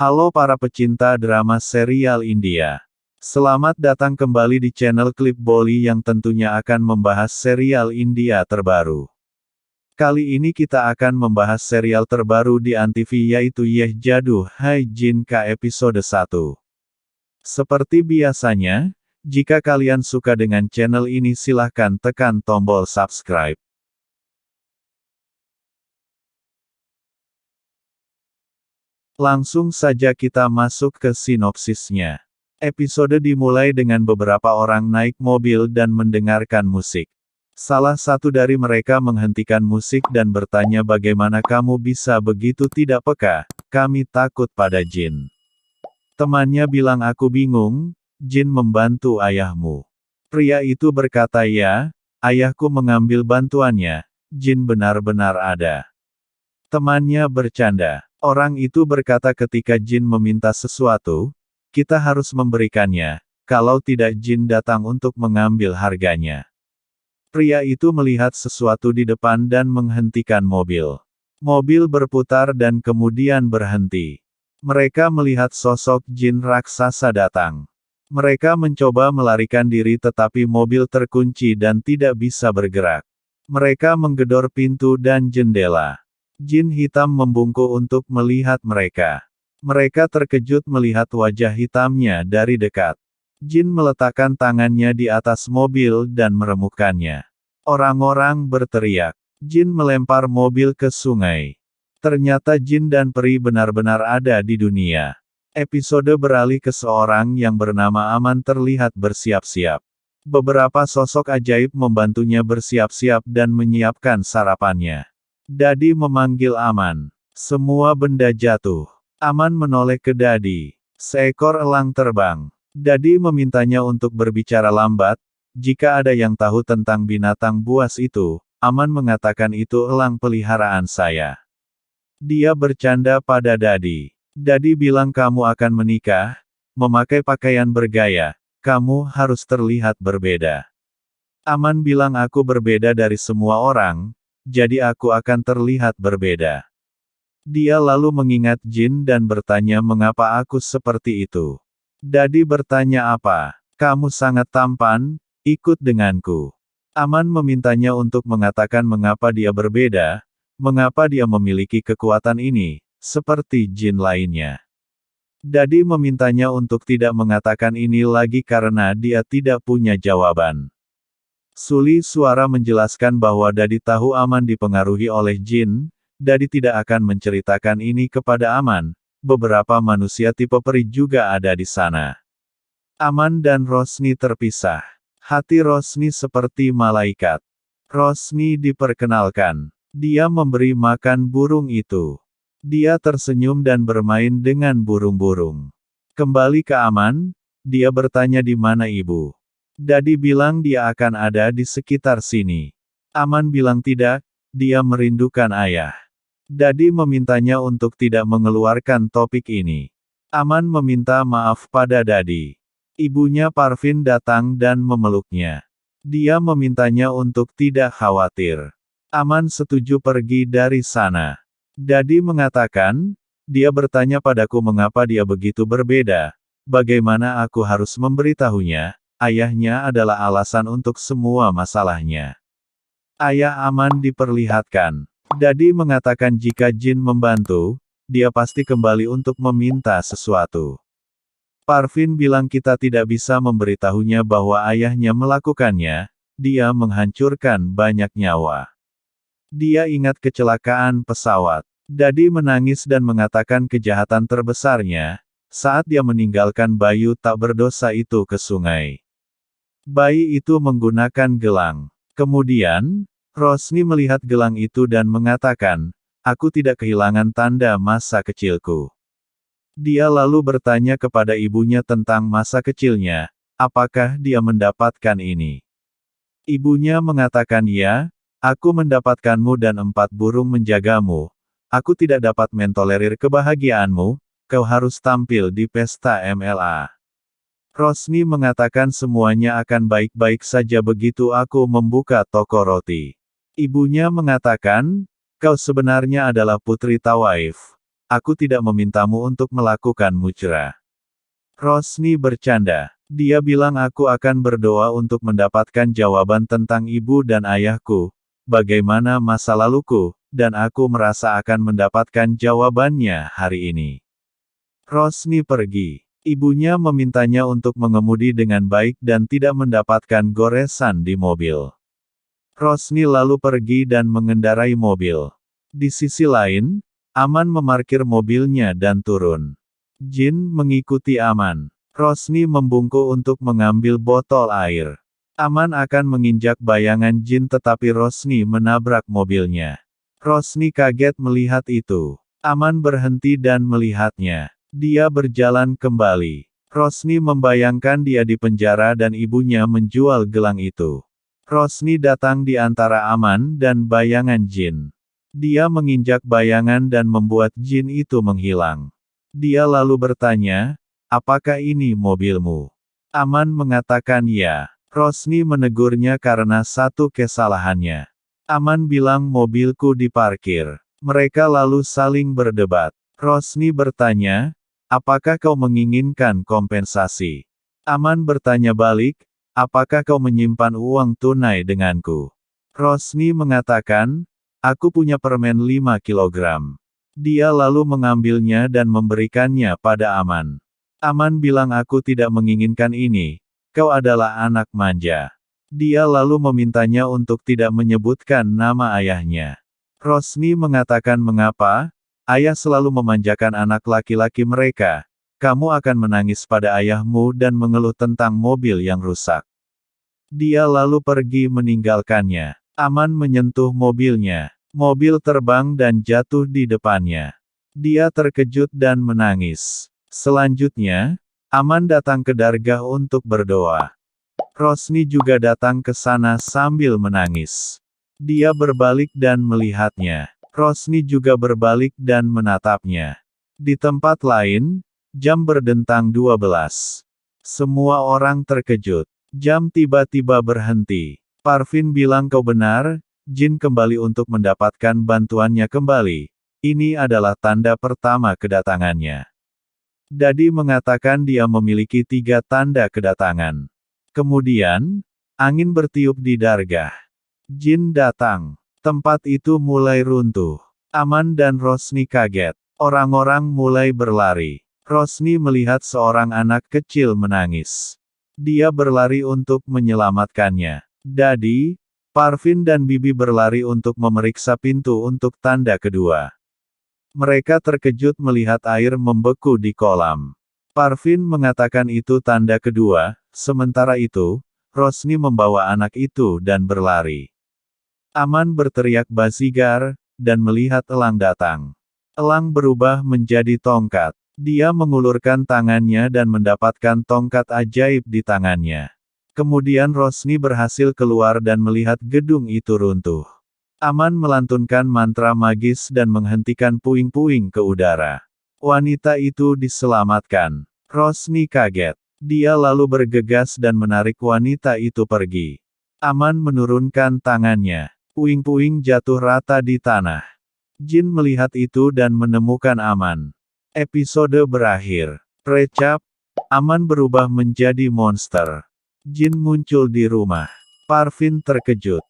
Halo para pecinta drama serial India. Selamat datang kembali di channel Klip Bolly yang tentunya akan membahas serial India terbaru. Kali ini kita akan membahas serial terbaru di Antv yaitu Yeh Jadoo Hai Jin Ka episode 1. Seperti biasanya, jika kalian suka dengan channel ini silahkan tekan tombol subscribe. Langsung saja kita masuk ke sinopsisnya. Episode dimulai dengan beberapa orang naik mobil dan mendengarkan musik. Salah satu dari mereka menghentikan musik dan bertanya bagaimana kamu bisa begitu tidak peka, kami takut pada jin. Temannya bilang aku bingung, jin membantu ayahmu. Pria itu berkata ya, ayahku mengambil bantuannya, jin benar-benar ada. Temannya bercanda. Orang itu berkata ketika jin meminta sesuatu, kita harus memberikannya, kalau tidak jin datang untuk mengambil harganya. Pria itu melihat sesuatu di depan dan menghentikan mobil. Mobil berputar dan kemudian berhenti. Mereka melihat sosok jin raksasa datang. Mereka mencoba melarikan diri tetapi mobil terkunci dan tidak bisa bergerak. Mereka menggedor pintu dan jendela. Jin hitam membungkuk untuk melihat mereka. Mereka terkejut melihat wajah hitamnya dari dekat. Jin meletakkan tangannya di atas mobil dan meremukkannya. Orang-orang berteriak. Jin melempar mobil ke sungai. Ternyata jin dan peri benar-benar ada di dunia. Episode beralih ke seorang yang bernama Aman terlihat bersiap-siap. Beberapa sosok ajaib membantunya bersiap-siap dan menyiapkan sarapannya. Dadi memanggil Aman. Semua benda jatuh. Aman menoleh ke Dadi. Seekor elang terbang. Dadi memintanya untuk berbicara lambat. Jika ada yang tahu tentang binatang buas itu, Aman mengatakan itu elang peliharaan saya. Dia bercanda pada Dadi. Dadi bilang kamu akan menikah, memakai pakaian bergaya, kamu harus terlihat berbeda. Aman bilang aku berbeda dari semua orang, jadi aku akan terlihat berbeda. Dia lalu mengingat jin dan bertanya mengapa aku seperti itu. Dadi bertanya apa? Kamu sangat tampan, ikut denganku. Aman memintanya untuk mengatakan mengapa dia berbeda, mengapa dia memiliki kekuatan ini, seperti jin lainnya. Dadi memintanya untuk tidak mengatakan ini lagi karena dia tidak punya jawaban. Suli suara menjelaskan bahwa Dadi tahu Aman dipengaruhi oleh jin, Dadi tidak akan menceritakan ini kepada Aman, beberapa manusia tipe peri juga ada di sana. Aman dan Rosni terpisah. Hati Rosni seperti malaikat. Rosni diperkenalkan. Dia memberi makan burung itu. Dia tersenyum dan bermain dengan burung-burung. Kembali ke Aman, dia bertanya di mana ibu. Dadi bilang dia akan ada di sekitar sini. Aman bilang tidak, dia merindukan ayah. Dadi memintanya untuk tidak mengeluarkan topik ini. Aman meminta maaf pada Dadi. Ibunya Parvin datang dan memeluknya. Dia memintanya untuk tidak khawatir. Aman setuju pergi dari sana. Dadi mengatakan, dia bertanya padaku mengapa dia begitu berbeda, bagaimana aku harus memberitahunya. Ayahnya adalah alasan untuk semua masalahnya. Ayah Aman diperlihatkan. Dadi mengatakan jika jin membantu, dia pasti kembali untuk meminta sesuatu. Parvin bilang kita tidak bisa memberitahunya bahwa ayahnya melakukannya, dia menghancurkan banyak nyawa. Dia ingat kecelakaan pesawat. Dadi menangis dan mengatakan kejahatan terbesarnya, saat dia meninggalkan bayi tak berdosa itu ke sungai. Bayi itu menggunakan gelang. Kemudian, Rosni melihat gelang itu dan mengatakan, aku tidak kehilangan tanda masa kecilku. Dia lalu bertanya kepada ibunya tentang masa kecilnya, apakah dia mendapatkan ini. Ibunya mengatakan ya, aku mendapatkanmu dan 4 burung menjagamu. Aku tidak dapat mentolerir kebahagiaanmu, kau harus tampil di pesta MLA. Rosni mengatakan semuanya akan baik-baik saja begitu aku membuka toko roti. Ibunya mengatakan, kau sebenarnya adalah putri Tawaif. aku tidak memintamu untuk melakukan mujra. Rosni bercanda. Dia bilang aku akan berdoa untuk mendapatkan jawaban tentang ibu dan ayahku, bagaimana masa laluku, dan aku merasa akan mendapatkan jawabannya hari ini. Rosni pergi. Ibunya memintanya untuk mengemudi dengan baik dan tidak mendapatkan goresan di mobil. Rosni lalu pergi dan mengendarai mobil. Di sisi lain, Aman memarkir mobilnya dan turun. Jin mengikuti Aman. Rosni membungkuk untuk mengambil botol air. Aman akan menginjak bayangan Jin tetapi Rosni menabrak mobilnya. Rosni kaget melihat itu. Aman berhenti dan melihatnya. Dia berjalan kembali. Rosni membayangkan dia di penjara dan ibunya menjual gelang itu. Rosni datang di antara Aman dan bayangan Jin. Dia menginjak bayangan dan membuat Jin itu menghilang. Dia lalu bertanya, apakah ini mobilmu? Aman mengatakan ya. Rosni menegurnya karena satu kesalahannya. Aman bilang mobilku diparkir. Mereka lalu saling berdebat. Rosni bertanya, apakah kau menginginkan kompensasi? Aman bertanya balik, apakah kau menyimpan uang tunai denganku? Rosni mengatakan, aku punya permen 5 kilogram. Dia lalu mengambilnya dan memberikannya pada Aman. Aman bilang aku tidak menginginkan ini, kau adalah anak manja. Dia lalu memintanya untuk tidak menyebutkan nama ayahnya. Rosni mengatakan mengapa? Ayah selalu memanjakan anak laki-laki mereka. Kamu akan menangis pada ayahmu dan mengeluh tentang mobil yang rusak. Dia lalu pergi meninggalkannya. Aman menyentuh mobilnya. Mobil terbang dan jatuh di depannya. Dia terkejut dan menangis. Selanjutnya, Aman datang ke dargah untuk berdoa. Rosni juga datang ke sana sambil menangis. Dia berbalik dan melihatnya. Rosni juga berbalik dan menatapnya. Di tempat lain, jam berdentang 12. Semua orang terkejut. Jam tiba-tiba berhenti. Parvin bilang kau benar, Jin kembali untuk mendapatkan bantuannya kembali. Ini adalah tanda pertama kedatangannya. Dadi mengatakan dia memiliki 3 tanda kedatangan. Kemudian, angin bertiup di dargah. Jin datang. Tempat itu mulai runtuh. Aman dan Rosni kaget. Orang-orang mulai berlari. Rosni melihat seorang anak kecil menangis. Dia berlari untuk menyelamatkannya. Dadi, Parvin dan Bibi berlari untuk memeriksa pintu untuk tanda kedua. Mereka terkejut melihat air membeku di kolam. Parvin mengatakan itu tanda kedua, sementara itu, Rosni membawa anak itu dan berlari. Aman berteriak basigar, dan melihat elang datang. Elang berubah menjadi tongkat. Dia mengulurkan tangannya dan mendapatkan tongkat ajaib di tangannya. Kemudian Rosni berhasil keluar dan melihat gedung itu runtuh. Aman melantunkan mantra magis dan menghentikan puing-puing ke udara. Wanita itu diselamatkan. Rosni kaget. Dia lalu bergegas dan menarik wanita itu pergi. Aman menurunkan tangannya. Puing-puing jatuh rata di tanah. Jin melihat itu dan menemukan Aman. Episode berakhir. Recap, Aman berubah menjadi monster. Jin muncul di rumah. Parvin terkejut.